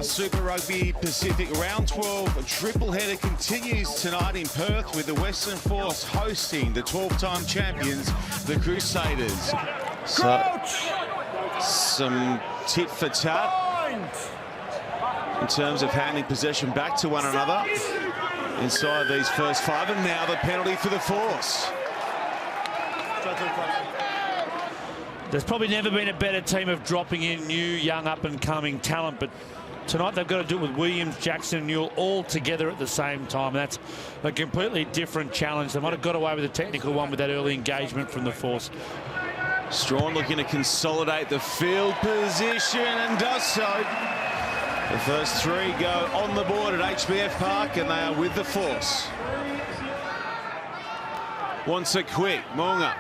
our Super Rugby Pacific Round 12 triple header continues tonight in Perth with the Western Force hosting the 12-time champions, the Crusaders. So, some tit for tat in terms of handing possession back to one another inside these first five, and now the penalty for the Force. There's probably never been a better team of dropping in new, young, up-and-coming talent, but tonight they've got to do it with Williams, Jackson and Newell all together at the same time. That's a completely different challenge. They might have got away with a technical one with that early engagement from the Force. Strawn looking to consolidate the field position and does so. The first three go on the board at HBF Park, and they are with the Force. Wants it quick, Moonga.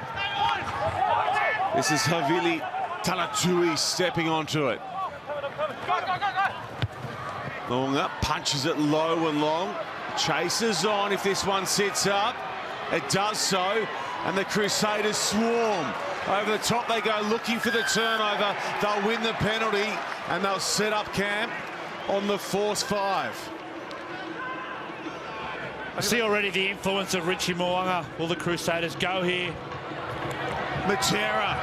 This is Havili Talatui stepping onto it. Moonga punches it low and long. Chases on if this one sits up. It does so, and the Crusaders swarm. Over the top they go looking for the turnover. They'll win the penalty, and they'll set up camp on the Force 5. I see already the influence of Richie Mo'unga. Will the Crusaders go here? Matera.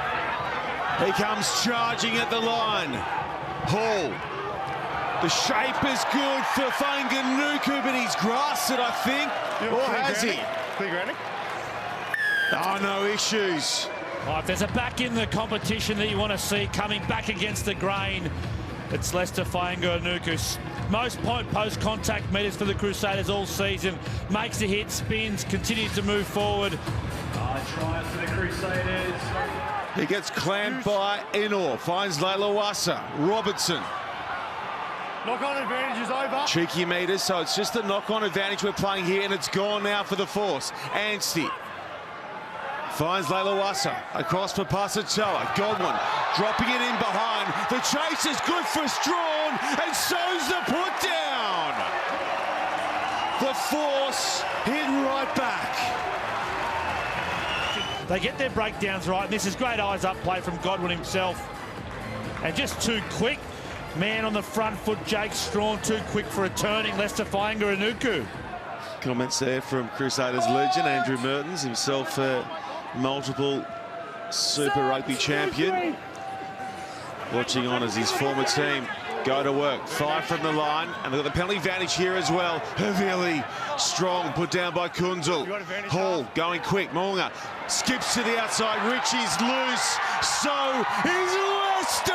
He comes charging at the line. Hall. The shape is good for Fainganuku, but he's grasped it, I think. Or has he? Clear grounding. Oh, no issues. Oh, if there's a back in the competition that you want to see coming back against the grain, it's Lester Fainganuku. Most post-contact meters for the Crusaders all season. Makes the hit, spins, continues to move forward. Try for the Crusaders. He gets clamped by Enor. Finds Leilawasa. Robertson. Knock-on advantage is over. Cheeky meters, so it's just the knock-on advantage we're playing here, and it's gone now for the Force. Anstey finds Leilawasa across for Pasatoa. Godwin dropping it in behind. The chase is good for Strawn, and so's the put down. The Force hidden right back. They get their breakdowns right, and this is great eyes-up play from Godwin himself. And just too quick. Man on the front foot, Jake Strawn, too quick for a turning. Lester Fainganuku. Comments there from Crusaders legend Andrew Mertens, himself multiple Super Rugby champion. Watching on as his former team go to work. 5 from the line, and they've got the penalty advantage here as well. Havili, strong, put down by Kunzel. Hall going quick. Moonga skips to the outside. Richie's loose. So is Lester.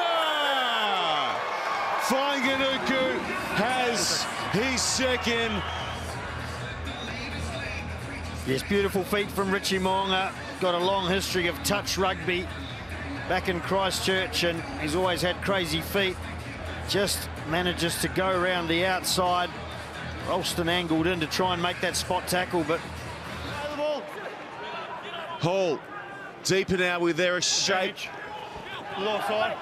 Fainganuku has his second. Yes, beautiful feet from Richie Mo'unga. Got a long history of touch rugby back in Christchurch, and he's always had crazy feet. Just manages to go around the outside. Ralston angled in to try and make that spot tackle, but... Hall deeper now with their shape.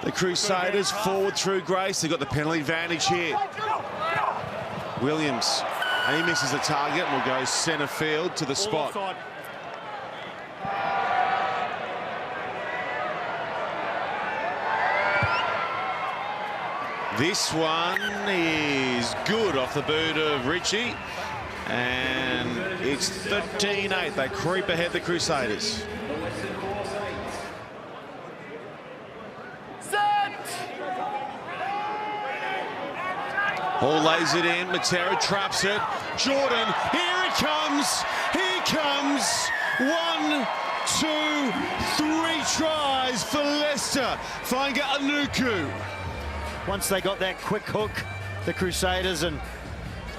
The Crusaders forward through Grace. They've got the penalty advantage here. Williams, and he misses the target and will go centre field to the spot. This one is good off the boot of Richie, and it's 13-8. They creep ahead, the Crusaders. Hall lays it in, Matera traps it. Jordan, here it comes. Here comes 1, 2, 3 tries for Lester Fainganuku. Once they got that quick hook, the Crusaders, and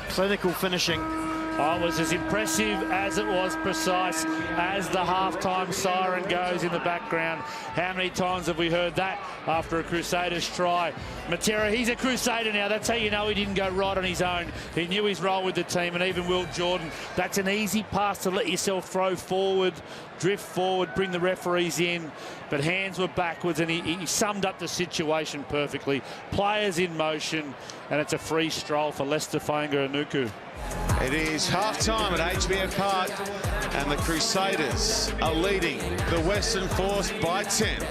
clinical finishing. Oh, it was as impressive as it was precise as the halftime siren goes in the background. How many times have we heard that after a Crusaders try? Matera, he's a Crusader now. That's how you know he didn't go right on his own. He knew his role with the team, and even Will Jordan. That's an easy pass to let yourself throw forward, drift forward, bring the referees in. But hands were backwards, and he summed up the situation perfectly. Players in motion, and it's a free stroll for Lester Fainganuku. It is half-time at HBF Park, and the Crusaders are leading the Western Force by 10.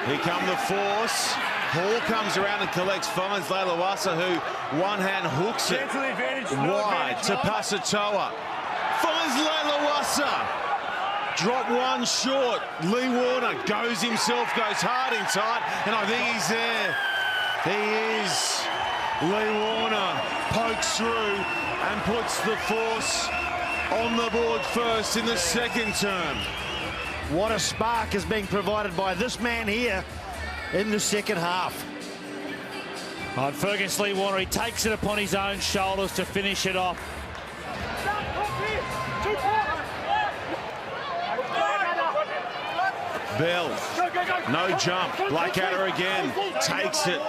Here come the Force. Hall comes around and collects, finds Leilawasa, who one-hand hooks it wide to Pasatoa. Finds Leilawasa. Drop one short. Lee Warner goes himself, goes hard inside, and I think he's there. He is. Lee Warner pokes through and puts the Force on the board first in the second term. What a spark is being provided by this man here in the second half. On Fergus Lee Warner, he takes it upon his own shoulders to finish it off. Bell, no jump. Blackadder again takes it.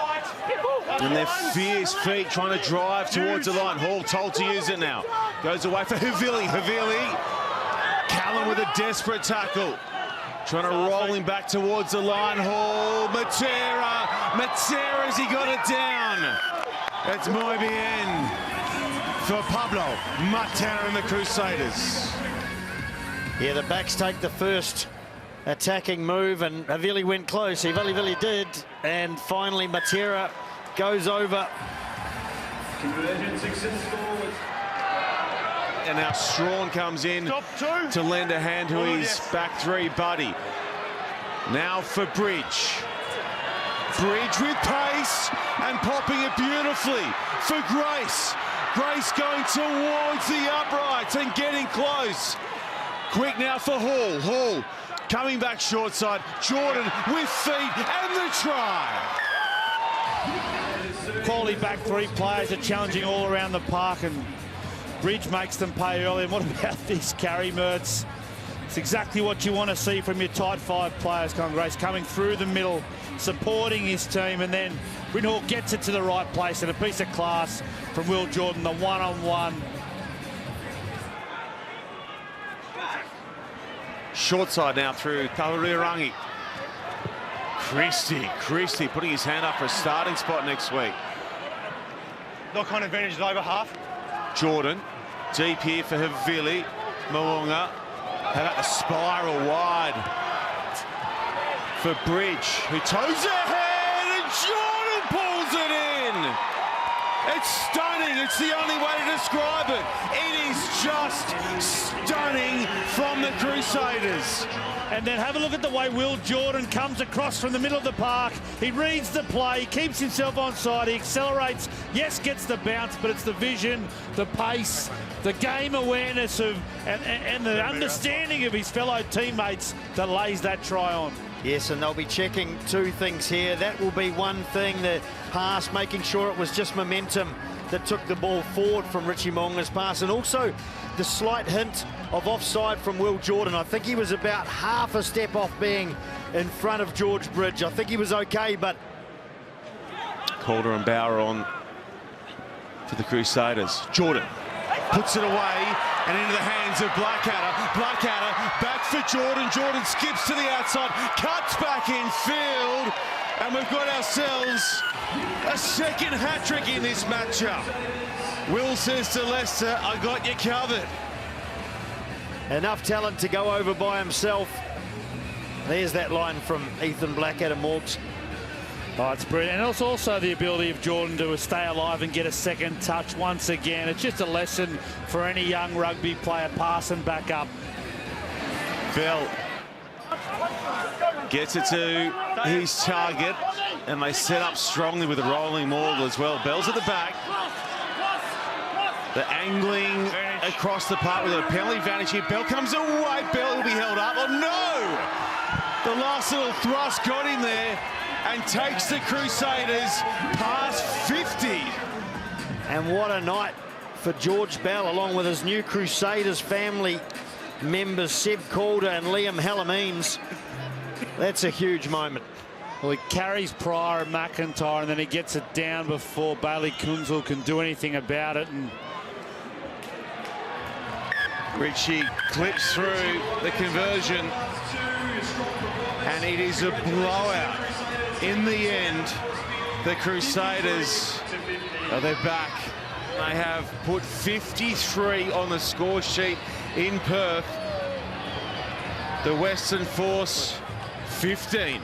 And their fierce feet trying to drive towards the line. Hall told to use it now. Goes away for Havili. Havili. Callan with a desperate tackle. Trying to roll him back towards the line. Hall. Matera. Matera's he got it down. It's muy bien for Pablo Matera and the Crusaders. Yeah, the backs take the first attacking move, and Havili went close. Havili did, and finally Matera goes over. Conversion successful. And now Strawn comes in to lend a hand to his back three buddy. Now for Bridge. Bridge with pace and popping it beautifully for Grace. Grace going towards the uprights and getting close. Quick now for Hall. Hall coming back short side. Jordan with feet and the try. Quality back three players are challenging all around the park, and Bridge makes them pay early. And what about this carry, Mertz? It's exactly what you want to see from your tight five players, Congrace, coming through the middle, supporting his team, and then Bryn Hall gets it to the right place, and a piece of class from Will Jordan, the one-on-one. Short side now through Kaurirangi. Christie putting his hand up for a starting spot next week. Knock-on advantage is over half. Jordan, deep here for Havili. Mo'unga. How about the spiral wide for Bridge, who toes ahead, and Jordan pulls it in. It's stunning. It's the only way to describe it. It is just stunning from the Crusaders. And then have a look at the way Will Jordan comes across from the middle of the park. He reads the play, keeps himself onside, he accelerates, yes, gets the bounce, but it's the vision, the pace, the game awareness of and the understanding of his fellow teammates that lays that try on. Yes, and they'll be checking two things here. That will be one thing, the pass, making sure it was just momentum that took the ball forward from Richie Mo'unga's pass, and also the slight hint of offside from Will Jordan. I think he was about half a step off being in front of George Bridge. I think he was okay, but... Calder and Bauer on for the Crusaders. Jordan puts it away and into the hands of Blackadder. Blackadder back for Jordan. Jordan skips to the outside, cuts back in field, and we've got ourselves a second hat-trick in this matchup. Will says to Leicester, I got you covered. Enough talent to go over by himself. There's that line from Ethan Blackadder, Morgs. Oh, it's brilliant. And it's also the ability of Jordan to stay alive and get a second touch once again. It's just a lesson for any young rugby player passing back up. Bell gets it to his target, and they set up strongly with a rolling maul as well. Bell's at the back. The angling across the park with a penalty advantage here. Bell comes away. Bell will be held up. Oh, no! The last little thrust got him there and takes the Crusaders past 50. And what a night for George Bell, along with his new Crusaders family members, Seb Calder and Liam Hallamines. That's a huge moment. Well, he carries Pryor and McIntyre, and then he gets it down before Bailey Kunzel can do anything about it. And Richie clips through the conversion, and it is a blowout. In the end, the Crusaders they're back. They have put 53 on the score sheet in Perth. The Western Force 15.